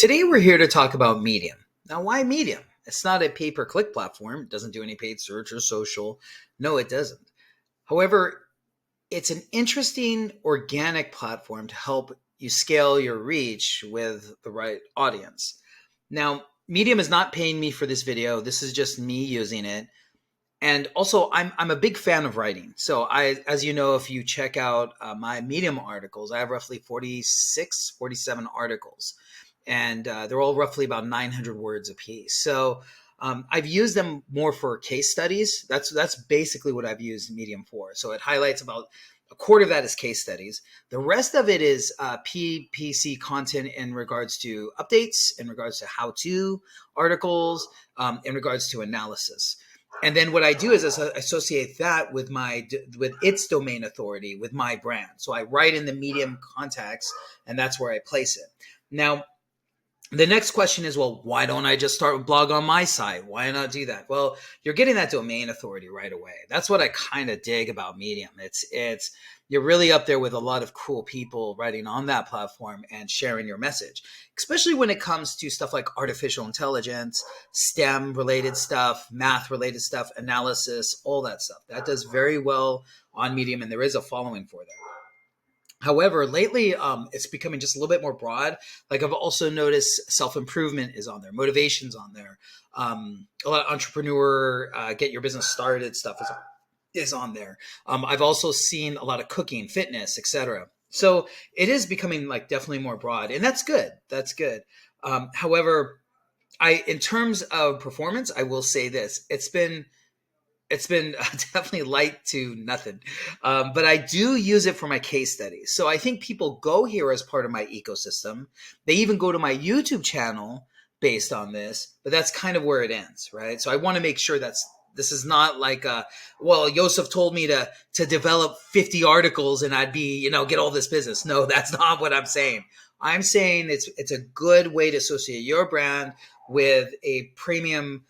Today, we're here to talk about Medium. Now, why Medium? It's not a pay per click platform, it doesn't do any paid search or social. No, it doesn't. However, it's an interesting organic platform to help you scale your reach with the right audience. Now, Medium is not paying me for this video. This is just me using it. And also, I'm a big fan of writing. So as you know, if you check out my Medium articles, I have roughly 46, 47 articles, and they're all roughly about 900 words a piece. So I've used them more for case studies. That's basically what I've used Medium for. So it highlights about a quarter of that is case studies. The rest of it is PPC content in regards to updates, in regards to how-to articles, in regards to analysis. And then what I do is associate that with with its domain authority, with my brand. So I write in the Medium context, and that's where I place it. Now, the next question is, well, why don't I just start a blog on my site? Why not do that? Well, you're getting that domain authority right away. That's what I kind of dig about Medium. It's you're really up there with a lot of cool people writing on that platform and sharing your message, especially when it comes to stuff like artificial intelligence, STEM related stuff, math related stuff, analysis, all that stuff. That does very well on Medium, and there is a following for that. However, lately, it's becoming just a little bit more broad. Like I've also noticed self-improvement is on there, motivation's on there. A lot of entrepreneur, get your business started stuff is on there. I've also seen a lot of cooking, fitness, etc. So it is becoming like definitely more broad, and that's good. That's good. However, in terms of performance, I will say this: it's been definitely light to nothing. But I do use it for my case studies. So I think people go here as part of my ecosystem. They even go to my YouTube channel based on this, but that's kind of where it ends, right? So I want to make sure this is not like well, Yosef told me to develop 50 articles and I'd be, get all this business. No, that's not what I'm saying. I'm saying it's a good way to associate your brand with a premium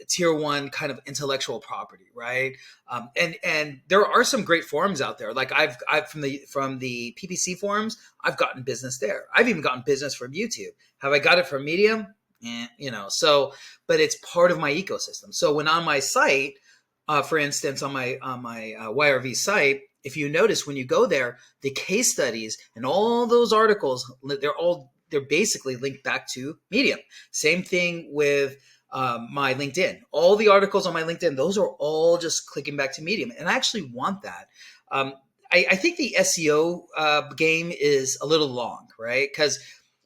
tier one kind of intellectual property, right? And there are some great forums out there. Like I've from the PPC forums, I've gotten business there. I've even gotten business from YouTube. Have I got it from Medium? So, but it's part of my ecosystem. So when on my site, for instance, on my YRV site, if you notice when you go there, the case studies and all those articles, they're basically linked back to Medium. Same thing with my LinkedIn. All the articles on my LinkedIn, those are all just clicking back to Medium. And I actually want that. I think the SEO game is a little long, right? Because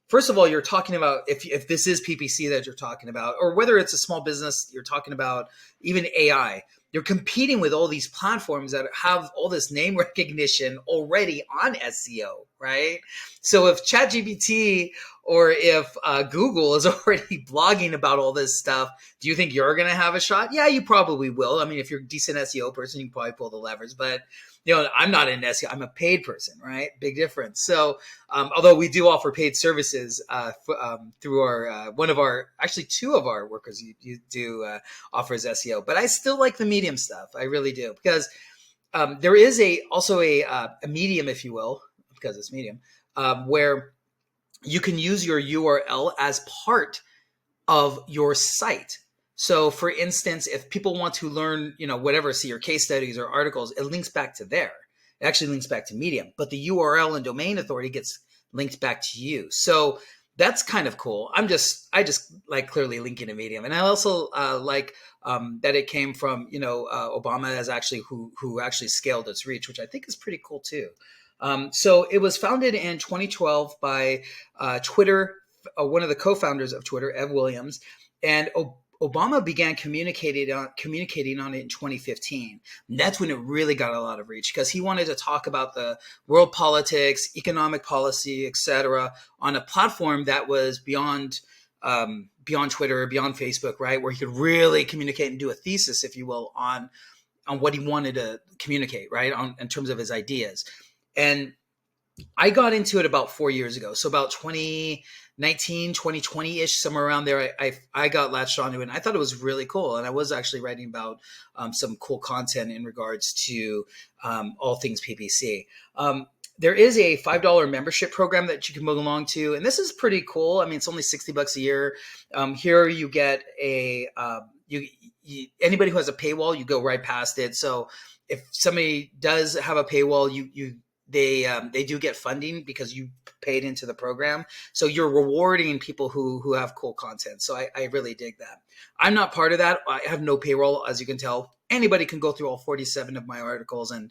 first of all, you're talking about if this is PPC that you're talking about, or whether it's a small business, you're talking about even AI. You're competing with all these platforms that have all this name recognition already on SEO, right? So if ChatGPT or if Google is already blogging about all this stuff, do you think you're going to have a shot? Yeah, you probably will. I mean, if you're a decent SEO person, you can probably pull the levers. But I'm not an SEO. I'm a paid person, right? Big difference. So although we do offer paid services through our actually two of our workers you do offers SEO, but I still like the Medium stuff. I really do, because there is also a Medium, if you will, because it's Medium, where you can use your URL as part of your site. So for instance, if people want to learn, whatever, see your case studies or articles, it links back to there. It actually links back to Medium, but the URL and domain authority gets linked back to you. So that's kind of cool. I just like clearly linking to Medium. And I also like that it came from, Obama as actually who actually scaled its reach, which I think is pretty cool too. So it was founded in 2012 by Twitter, one of the co-founders of Twitter, Ev Williams, and Obama began communicating on it in 2015. And that's when it really got a lot of reach, because he wanted to talk about the world politics, economic policy, etc., on a platform that was beyond Twitter, beyond Facebook, right? Where he could really communicate and do a thesis, if you will, on what he wanted to communicate, right? In terms of his ideas. And I got into it about 4 years ago. So about 2019, 2020-ish, somewhere around there, I got latched onto it. And I thought it was really cool. And I was actually writing about some cool content in regards to all things PPC. there is a $5 membership program that you can belong to, and this is pretty cool. I mean, it's only $60 a year. Here you get a anybody who has a paywall, you go right past it. So if somebody does have a paywall, they do get funding because you paid into the program. So you're rewarding people who have cool content. So I really dig that. I'm not part of that. I have no payroll, as you can tell. Anybody can go through all 47 of my articles and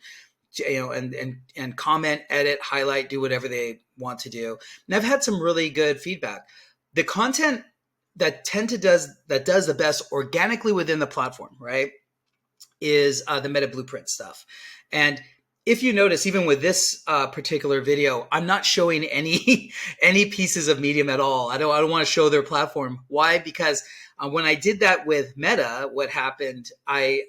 and comment, edit, highlight, do whatever they want to do. And I've had some really good feedback. The content that does the best organically within the platform, right, is the Meta Blueprint stuff. And if you notice, even with this particular video, I'm not showing any pieces of Medium at all. I don't want to show their platform. Why? Because when I did that with Meta, what happened? I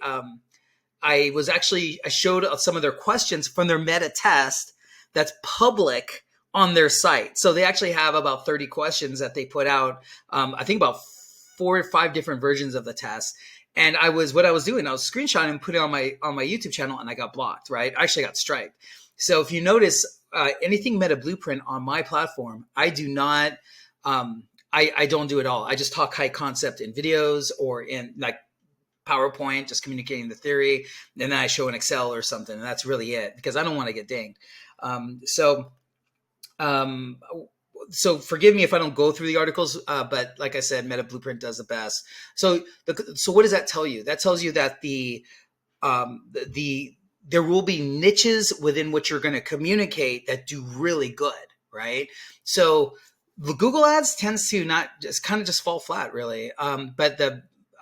showed some of their questions from their Meta test that's public on their site. So they actually have about 30 questions that they put out. I think about 4 or 5 different versions of the test. And I was screenshotting and putting it on my YouTube channel, and I got blocked, right? I actually got striked. So if you notice anything Meta Blueprint on my platform, I do not, I don't do it all. I just talk high concept in videos or in like PowerPoint, just communicating the theory. And then I show an Excel or something. And that's really it, because I don't want to get dinged. So forgive me if I don't go through the articles, but like I said, Meta Blueprint does the best. So what does that tell you? That tells you that there will be niches within which you're going to communicate that do really good, right? So the Google Ads tends to not just kind of just fall flat, really. But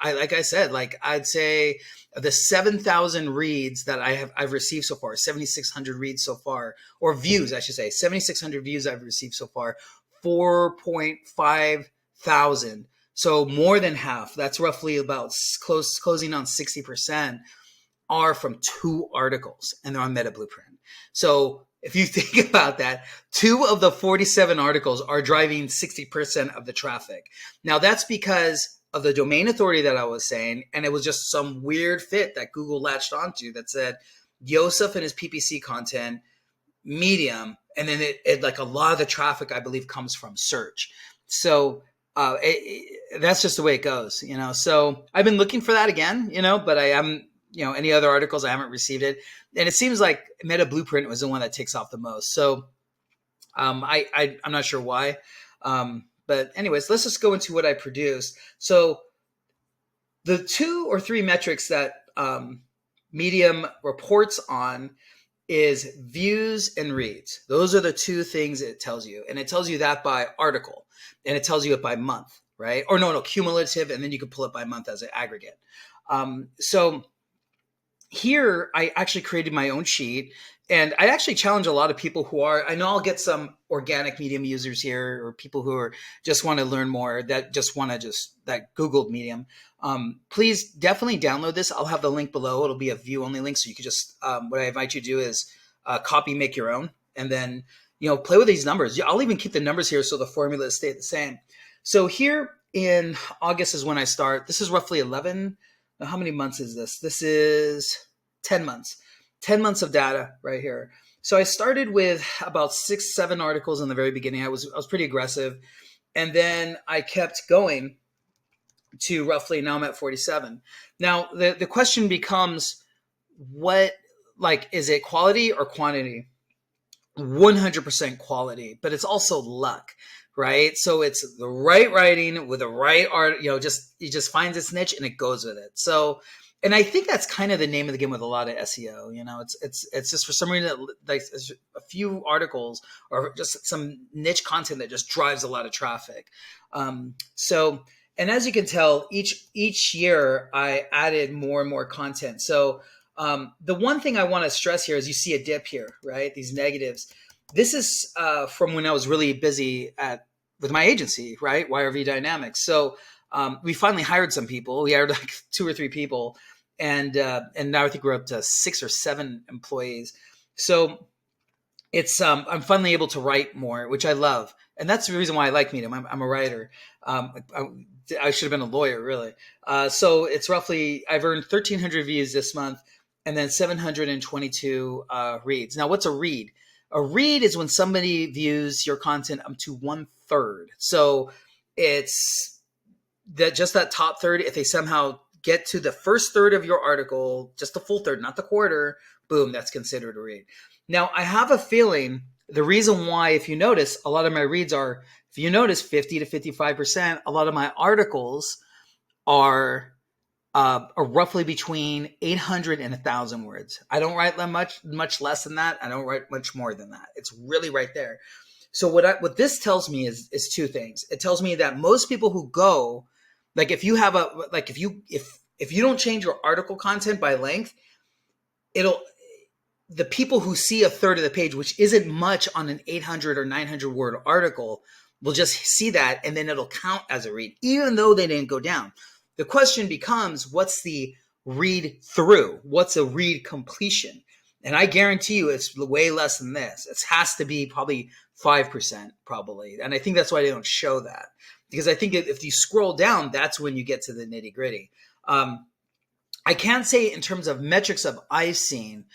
like I said, like I'd say the 7,000 reads that I've received so far, 7,600 reads so far, or views, I should say, 7,600 views I've received so far, 4.5 thousand. So more than half, that's roughly about closing on 60%, are from 2 articles, and they're on Meta Blueprint. So if you think about that, 2 of the 47 articles are driving 60% of the traffic. Now that's because of the domain authority that I was saying, and it was just some weird fit that Google latched onto that said Yosef and his PPC content, Medium, and then it like a lot of the traffic, I believe, comes from search. So that's just the way it goes, you know. So I've been looking for that again, you know, but I haven't, you know, any other articles, I haven't received it. And it seems like Meta Blueprint was the one that takes off the most. So I'm not sure why. But anyways, let's just go into what I produced. So the 2 or 3 metrics that Medium reports on is views and reads. Those are the 2 things it tells you. And it tells you that by article, and it tells you it by month, right? Or no, cumulative. And then you can pull it by month as an aggregate. So here I actually created my own sheet, and I actually challenge a lot of people I know I'll get some organic Medium users here, or people who just want to learn more, that Googled Medium. Please definitely download this. I'll have the link below. It'll be a view only link. So you could just, what I invite you to do is copy, make your own, and then, you know, play with these numbers. I'll even keep the numbers here so the formulas stay the same. So here in August is when I start. This is roughly 11. How many months is this? This is 10 months. 10 months of data right here. So I started with about 6, 7 articles in the very beginning. I was pretty aggressive. And then I kept going to roughly, now I'm at 47. Now the question becomes, is it quality or quantity? 100% quality, but it's also luck, right? So it's the right writing with the right art, you know, it just finds its niche and it goes with it. So, and I think that's kind of the name of the game with a lot of SEO. You know, it's just for some reason, like a few articles or just some niche content that just drives a lot of traffic. So, and as you can tell, each year I added more and more content. So the one thing I want to stress here is you see a dip here, right? These negatives. This is from when I was really busy with my agency, right? YRV Dynamics. So we finally hired some people. We hired like 2 or 3 people. And now I think we're up to 6 or 7 employees. So it's I'm finally able to write more, which I love, and that's the reason why I like Medium. I'm a writer. I should have been a lawyer, really. So it's roughly, I've earned 1,300 views this month, and then 722 reads. Now, what's a read? A read is when somebody views your content up to 1/3. So it's that just that top third. If they somehow get to the first third of your article, just the full third, not the quarter, boom, that's considered a read. Now, I have a feeling the reason why, if you notice, a lot of my reads are, if you notice, 50 to 55%, a lot of my articles are roughly between 800 and 1,000 words. I don't write much less than that. I don't write much more than that. It's really right there. So what this tells me is two things. It tells me that most people who go, like if you have if you don't change your article content by length, the people who see a third of the page, which isn't much on an 800 or 900 word article, will just see that and then it'll count as a read, even though they didn't go down. The question becomes, what's the read through? What's a read completion? And I guarantee you it's way less than this. It has to be probably 5% probably. And I think that's why they don't show that. Because I think if you scroll down, that's when you get to the nitty gritty. I can't say in terms of metrics of I've seen,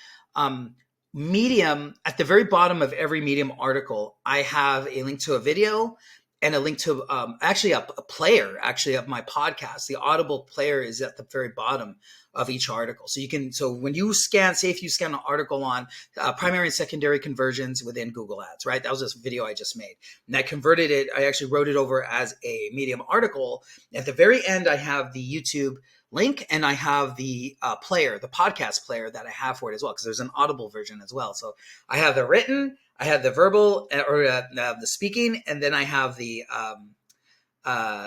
Medium, at the very bottom of every Medium article, I have a link to a video and a link to actually a player actually of my podcast. The Audible player is at the very bottom of each article. So when you scan, say if you scan an article on primary and secondary conversions within Google Ads, right? That was this video I just made. And I converted it. I actually wrote it over as a Medium article. At the very end, I have the YouTube link and I have the player, the podcast player that I have for it as well, because there's an Audible version as well. So I have the written, I have the verbal or the speaking, and then I have the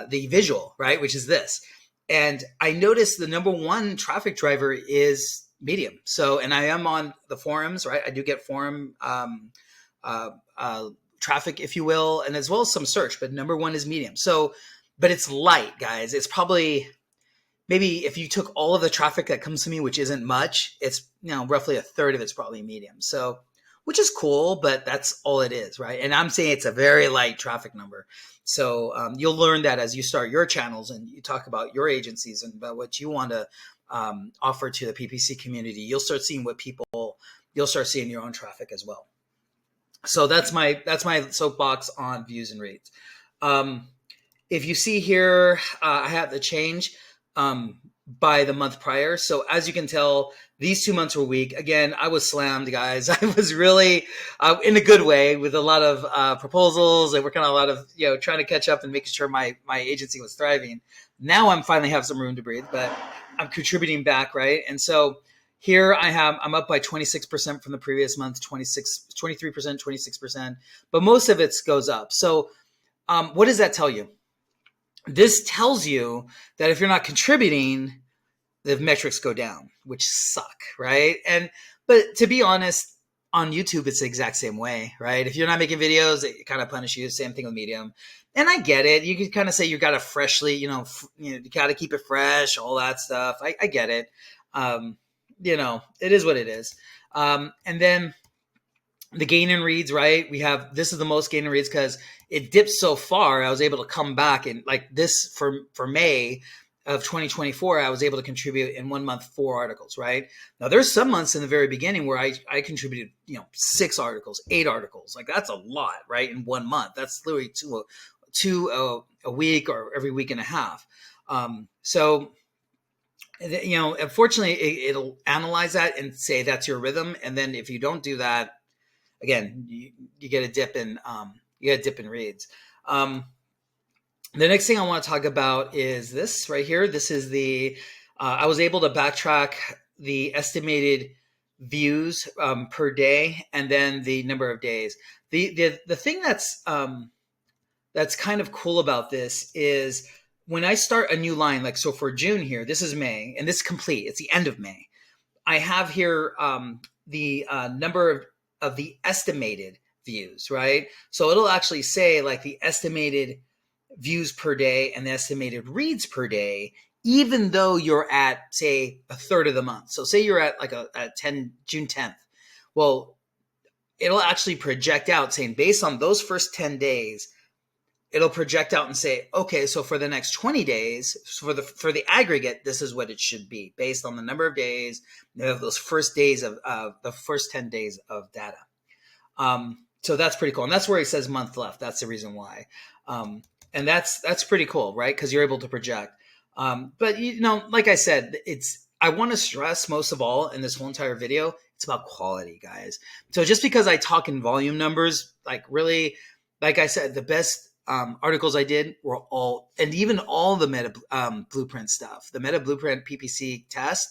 visual, right, which is this. And I noticed the number one traffic driver is Medium. So, and I am on the forums, right? I do get forum traffic, if you will, and as well as some search, but number one is Medium. So, but it's light, guys. It's probably, maybe if you took all of the traffic that comes to me, which isn't much, it's, roughly a third of it's probably Medium. So, which is cool, but that's all it is, right? And I'm saying it's a very light traffic number. So you'll learn that as you start your channels and you talk about your agencies and about what you want to offer to the PPC community. You'll start seeing you'll start seeing your own traffic as well. So that's my soapbox on views and reads. If you see here, I have the change by the month prior. So as you can tell, these 2 months were weak. Again, I was slammed, guys. I was really in a good way with a lot of proposals and working on a lot of, trying to catch up and making sure my agency was thriving. Now I'm finally have some room to breathe, but I'm contributing back, right? And so here I'm up by 26% from the previous month, 23%, 26%, but most of it goes up. So what does that tell you? This tells you that if you're not contributing, the metrics go down, which suck, right? But to be honest, on YouTube, it's the exact same way, right? If you're not making videos, it kind of punish you. Same thing with Medium. And I get it. You can kind of say you got to freshly, you got to keep it fresh, all that stuff. I get it. It is what it is. And then the gain in reads, right? This is the most gain in reads because it dipped so far. I was able to come back and like this for May of 2024, I was able to contribute in 1 month 4 articles, right? Now there's some months in the very beginning where I contributed, 6 articles, 8 articles. Like that's a lot, right? In 1 month, that's literally two a week or every week and a half. So unfortunately, it'll analyze that and say that's your rhythm. And then if you don't do that, again, you get a dip in reads. The next thing I want to talk about is this right here. This is I was able to backtrack the estimated views per day and then the number of days. The thing that's kind of cool about this is when I start a new line, like so for June here, this is May and this is complete. It's the end of May. I have here the number of the estimated views, right? So it'll actually say like the estimated views per day and the estimated reads per day, even though you're at, say, a third of the month. So say you're at like June 10th. Well, it'll actually project out saying based on those first 10 days, it'll project out and say, okay, so for the next 20 days, for the aggregate, this is what it should be based on the number of days of those first days of the first 10 days of data. So that's pretty cool. And that's where he says month left. That's the reason why. And that's pretty cool, right? Because you're able to project. But like I said, I want to stress most of all in this whole entire video, it's about quality, guys. So just because I talk in volume numbers, like really, like I said, the best articles I did were all, and even all the Meta Blueprint stuff, the Meta Blueprint PPC test,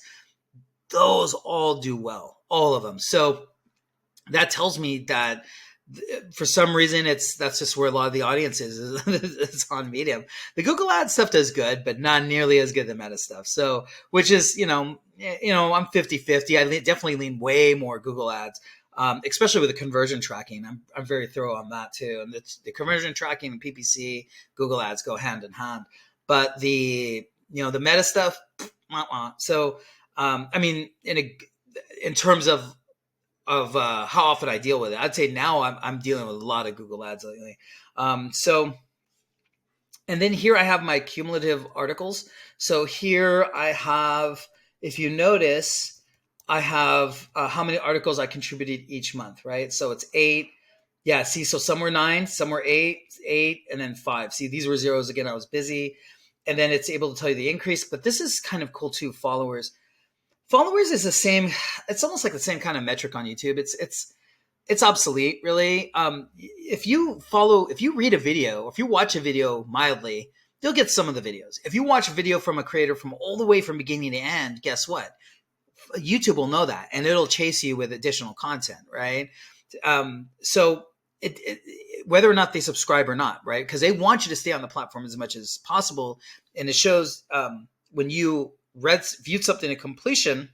those all do well, all of them. So that tells me that for some reason that's just where a lot of the audience is it's on Medium. The Google Ads stuff does good, but not nearly as good the Meta stuff. So, which is, I'm 50-50. I definitely lean way more Google Ads, especially with the conversion tracking. I'm very thorough on that too. And the conversion tracking and PPC, Google Ads go hand in hand. But the Meta stuff, so in terms of how often I deal with it, I'd say now I'm dealing with a lot of Google Ads lately. And then here I have my cumulative articles. So here I have, if you notice, I have how many articles I contributed each month, right? So it's 8. Yeah, see, so some were 9, some were 8, and then 5. See, these were zeros again. I was busy. And then it's able to tell you the increase. But this is kind of cool too, followers. Followers is the same. It's almost like the same kind of metric on YouTube. It's obsolete, really. If you read a video, if you watch a video mildly, you'll get some of the videos. If you watch a video from a creator from all the way from beginning to end, guess what? YouTube will know that, and it'll chase you with additional content, right? So whether or not they subscribe or not, right? Because they want you to stay on the platform as much as possible, and it shows when you viewed something to completion,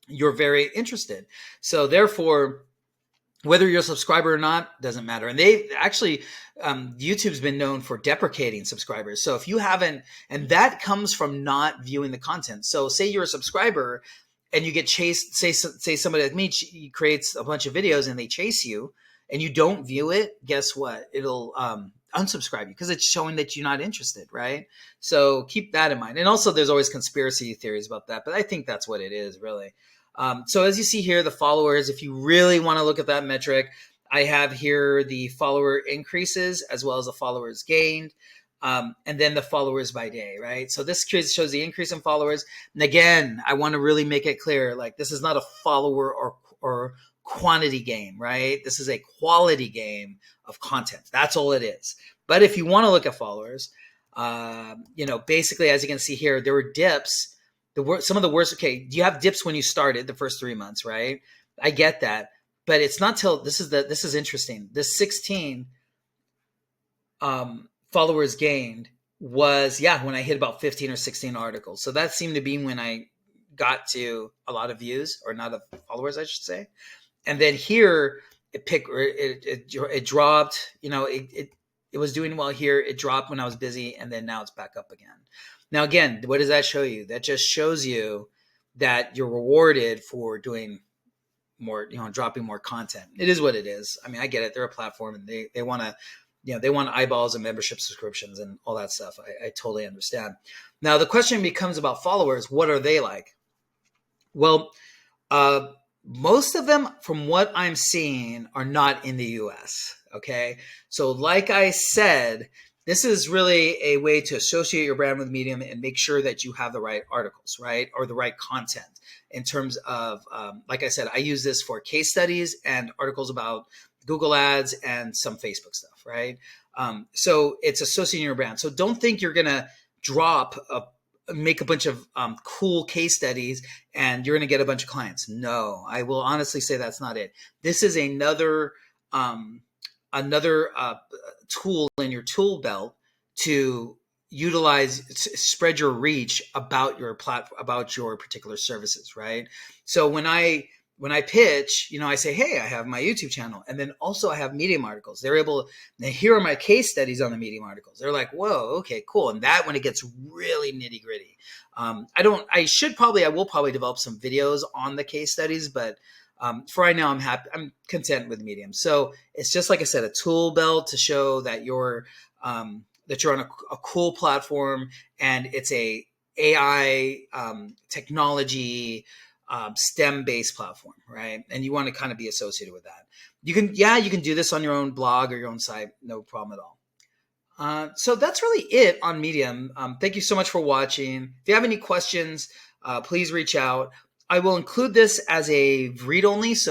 you're very interested. So therefore, whether you're a subscriber or not doesn't matter. And they actually, YouTube's been known for deprecating subscribers. So if you haven't, and that comes from not viewing the content. So say you're a subscriber and you get chased, say somebody like me creates a bunch of videos and they chase you and you don't view it, guess what? It'll unsubscribe you because it's showing that you're not interested, right? So keep that in mind. And also there's always conspiracy theories about that, but I think that's what it is really. So as you see here, the followers, if you really want to look at that metric, I have here the follower increases as well as the followers gained, and then the followers by day, right? So this shows the increase in followers. And again, I want to really make it clear, like this is not a follower or quantity game, right? This is a quality game of content. That's all it is. But if you want to look at followers, basically, as you can see here, there were dips. Some of the worst. Okay, you have dips when you started the first 3 months, right? I get that, but it's not till this is interesting. This 16 followers gained was when I hit about 15 or 16 articles. So that seemed to be when I got to a lot of views, or not of followers, I should say. And then here it dropped. It was doing well here. It dropped when I was busy, and then now it's back up again. Now, again, what does that show you? That just shows you that you're rewarded for doing more, dropping more content. It is what it is. I mean, I get it. They're a platform and they want to, they want eyeballs and membership subscriptions and all that stuff. I totally understand. Now, the question becomes about followers. What are they like? Well, most of them, from what I'm seeing, are not in the US. Okay. So like I said, this is really a way to associate your brand with Medium and make sure that you have the right articles, right? Or the right content in terms of, like I said, I use this for case studies and articles about Google Ads and some Facebook stuff, right? So it's associating your brand. So don't think you're going to make a bunch of cool case studies and you're going to get a bunch of clients. No, I will honestly say that's not it. This is another tool in your tool belt to utilize, spread your reach about your platform, about your particular services, right? So when I pitch, I say, hey, I have my YouTube channel, and then also I have Medium articles. Here are my case studies on the Medium articles. They're like, whoa, okay, cool. And that when it gets really nitty gritty, I will probably develop some videos on the case studies, but for right now, I'm content with Medium. So it's just, like I said, a tool belt to show that you're on a cool platform, and it's a AI technology STEM-based platform, right? And you want to kind of be associated with that. You can do this on your own blog or your own site, no problem at all. So that's really it on Medium. Thank you so much for watching. If you have any questions, please reach out. I will include this as a read-only, as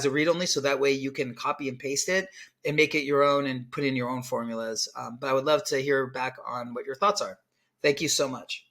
a read-only, so that way you can copy and paste it and make it your own and put in your own formulas. But I would love to hear back on what your thoughts are. Thank you so much.